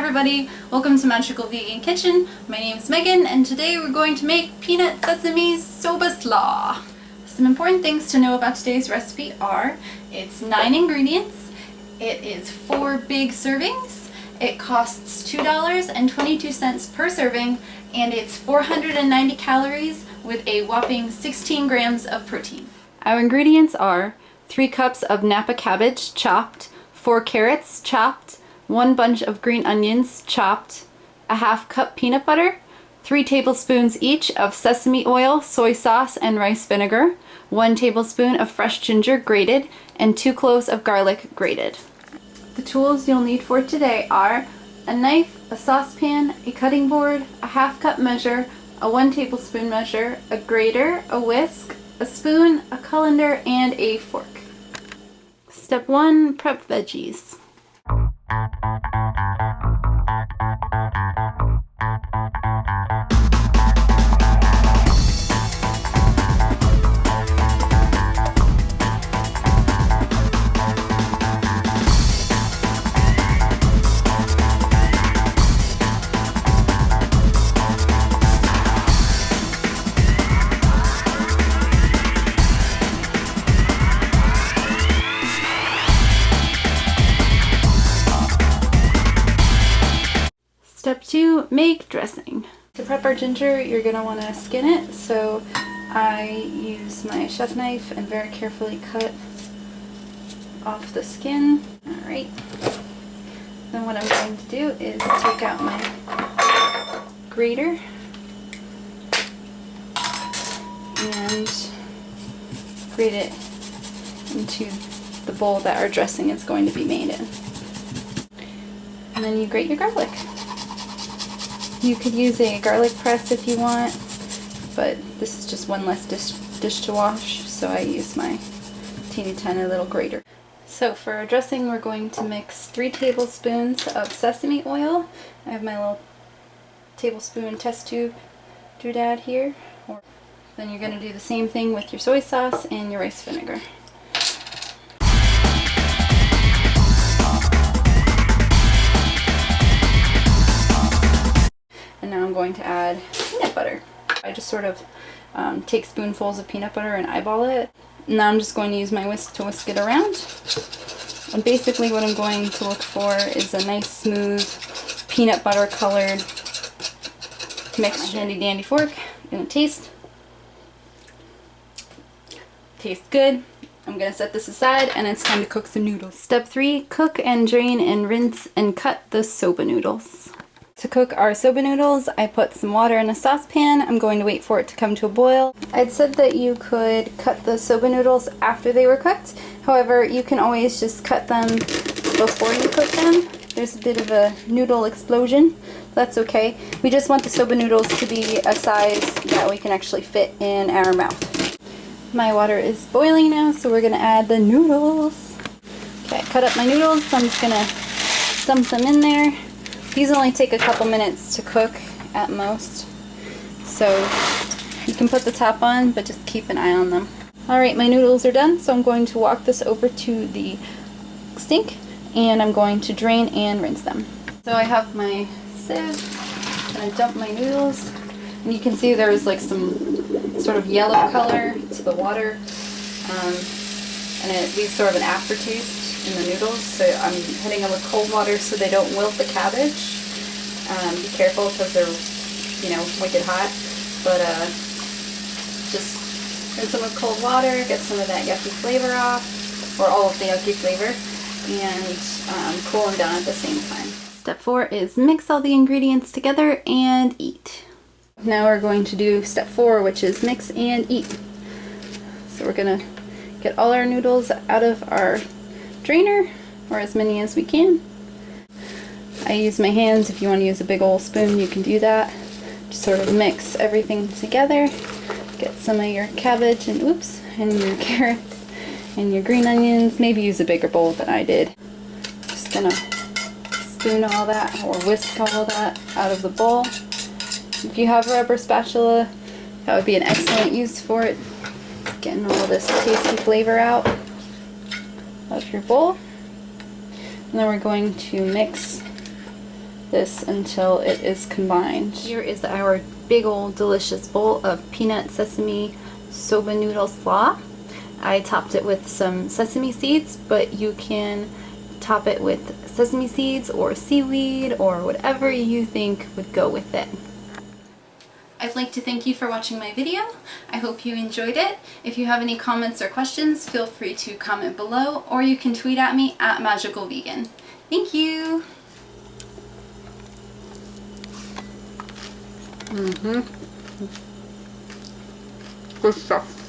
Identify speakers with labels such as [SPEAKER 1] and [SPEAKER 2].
[SPEAKER 1] everybody, welcome to Magical Vegan Kitchen. My name is Megan and today we're going to make peanut sesame soba slaw. Some important things to know about today's recipe are, it's 9 ingredients, it is 4 big servings, it costs $2.22 per serving, and it's 490 calories with a whopping 16 grams of protein. Our ingredients are 3 cups of Napa cabbage chopped, 4 carrots chopped, 1 bunch of green onions chopped, a half cup peanut butter, 3 tablespoons each of sesame oil, soy sauce, and rice vinegar, 1 tablespoon of fresh ginger grated, and 2 cloves of garlic grated. The tools you'll need for today are a knife, a saucepan, a cutting board, a half cup measure, a 1 tablespoon measure, a grater, a whisk, a spoon, a colander, and a fork. Step 1. Prep veggies. Step 2, make dressing. To prep our ginger, you're going to want to skin it, so I use my chef knife and very carefully cut off the skin. Alright. Then what I'm going to do is take out my grater and grate it into the bowl that our dressing is going to be made in. And then you grate your garlic. You could use a garlic press if you want, but this is just one less dish to wash, so I use my teeny tiny little grater. So for our dressing, we're going to mix 3 tablespoons of sesame oil. I have my little tablespoon test tube doodad here. Then you're going to do the same thing with your soy sauce and your rice vinegar. And now I'm going to add peanut butter. I just sort of take spoonfuls of peanut butter and eyeball it. Now I'm just going to use my whisk to whisk it around. And basically what I'm going to look for is a nice smooth peanut butter colored mix. My handy dandy fork. I'm going to taste. Tastes good. I'm going to set this aside and it's time to cook the noodles. Step 3, cook and drain and rinse and cut the soba noodles. To cook our soba noodles, I put some water in a saucepan. I'm going to wait for it to come to a boil. I'd said that you could cut the soba noodles after they were cooked. However, you can always just cut them before you cook them. There's a bit of a noodle explosion. That's okay. We just want the soba noodles to be a size that we can actually fit in our mouth. My water is boiling now, so we're going to add the noodles. Okay, I cut up my noodles, so I'm just going to dump them in there. These only take a couple minutes to cook at most, so you can put the top on, but just keep an eye on them. Alright, my noodles are done, so I'm going to walk this over to the sink, and I'm going to drain and rinse them. So I have my sieve, and I dump my noodles, and you can see there's like some sort of yellow color to the water, and it leaves sort of an aftertaste in the noodles, so I'm hitting them with cold water so they don't wilt the cabbage. Be careful because they're, wicked hot, but just rinse them with cold water, get some of that yucky flavor off, or all of the yucky flavor, and cool them down at the same time. Step 4 is mix all the ingredients together and eat. Now we're going to do step 4, which is mix and eat. So we're going to get all our noodles out of our drainer, or as many as we can. I use my hands. If you want to use a big old spoon, you can do that. Just sort of mix everything together. Get some of your cabbage and and your carrots and your green onions. Maybe use a bigger bowl than I did. Just gonna spoon all that or whisk all that out of the bowl. If you have a rubber spatula, that would be an excellent use for it. Getting all this tasty flavor out of your bowl. And then we're going to mix this until it is combined. Here is our big old delicious bowl of peanut sesame soba noodle slaw. I topped it with some sesame seeds, but you can top it with sesame seeds or seaweed or whatever you think would go with it. I'd like to thank you for watching my video. I hope you enjoyed it. If you have any comments or questions, feel free to comment below, or you can tweet at me at magicalvegan. Thank you!
[SPEAKER 2] Good stuff.